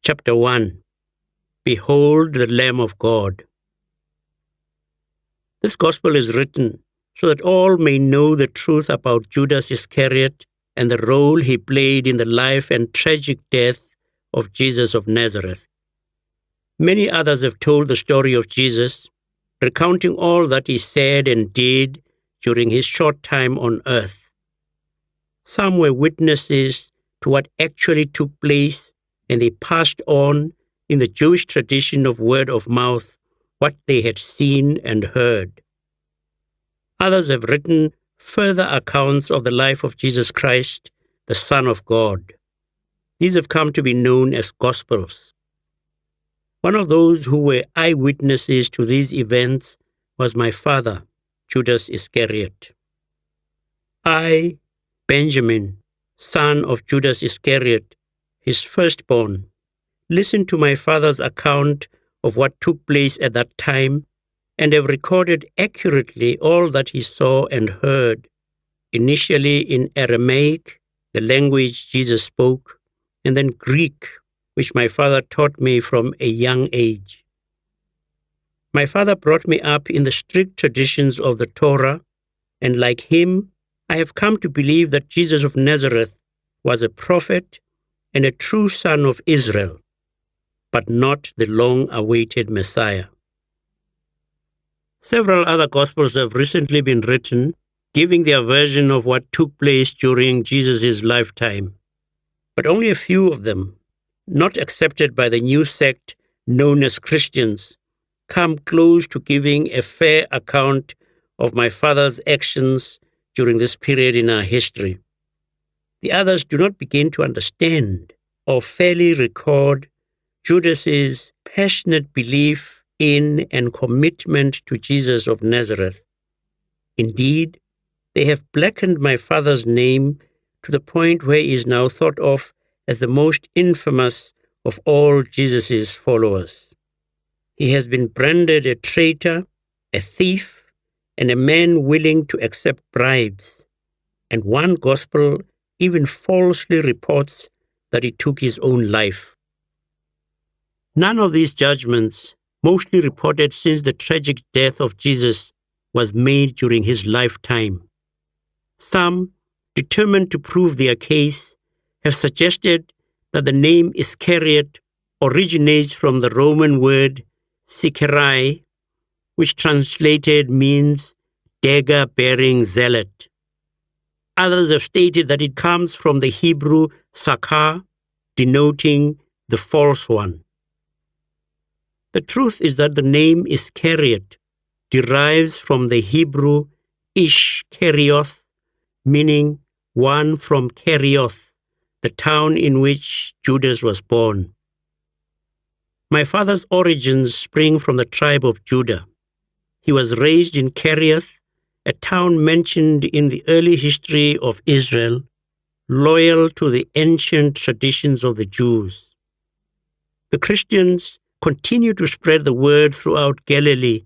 Chapter 1. Behold the Lamb of God. This gospel is written so that all may know the truth about Judas Iscariot and the role he played in the life and tragic death of Jesus of Nazareth. Many others have told the story of Jesus, recounting all that he said and did during his short time on earth. Some were witnesses to what actually took place, and they passed on, in the Jewish tradition of word of mouth, what they had seen and heard. Others have written further accounts of the life of Jesus Christ, the Son of God. These have come to be known as Gospels. One of those who were eyewitnesses to these events was my father, Judas Iscariot. I, Benjamin, son of Judas Iscariot, his firstborn, listened to my father's account of what took place at that time and have recorded accurately all that he saw and heard, initially in Aramaic, the language Jesus spoke, and then Greek, which my father taught me from a young age. My father brought me up in the strict traditions of the Torah, and like him, I have come to believe that Jesus of Nazareth was a prophet and a true son of Israel, but not the long-awaited Messiah. Several other Gospels have recently been written, giving their version of what took place during Jesus' lifetime, but only a few of them, not accepted by the new sect known as Christians, come close to giving a fair account of my father's actions during this period in our history. The others do not begin to understand or fairly record Judas's passionate belief in and commitment to Jesus of Nazareth. Indeed, they have blackened my father's name to the point where he is now thought of as the most infamous of all Jesus' followers. He has been branded a traitor, a thief, and a man willing to accept bribes, and one gospel even falsely reports that he took his own life. None of these judgments, mostly reported since the tragic death of Jesus, was made during his lifetime. Some, determined to prove their case, have suggested that the name Iscariot originates from the Roman word sicarai, which translated means dagger-bearing zealot. Others have stated that it comes from the Hebrew sakar, denoting the false one. The truth is that the name Iscariot derives from the Hebrew Ishkarioth, meaning one from Kerioth, the town in which Judas was born. My father's origins spring from the tribe of Judah. He was raised in Kerioth, a town mentioned in the early history of Israel, loyal to the ancient traditions of the Jews. The Christians continue to spread the word throughout Galilee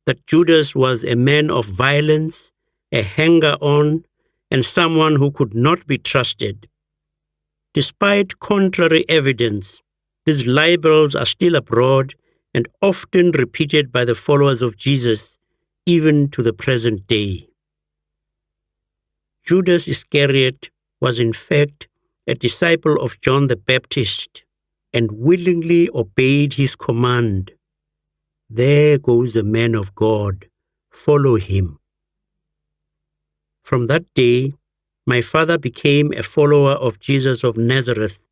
that Judas was a man of violence, a hanger-on, and someone who could not be trusted. Despite contrary evidence, these libels are still abroad and often repeated by the followers of Jesus, even to the present day. Judas Iscariot was in fact a disciple of John the Baptist and willingly obeyed his command. There goes the man of God, follow him. From that day, my father became a follower of Jesus of Nazareth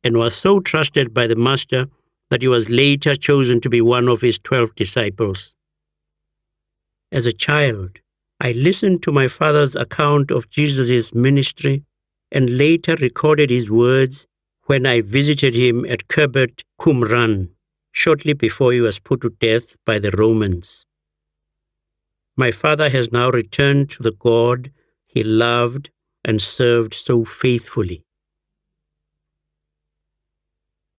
and was so trusted by the Master that he was later chosen to be one of his 12 disciples. As a child, I listened to my father's account of Jesus' ministry and later recorded his words when I visited him at Khirbet, Qumran, shortly before he was put to death by the Romans. My father has now returned to the God he loved and served so faithfully.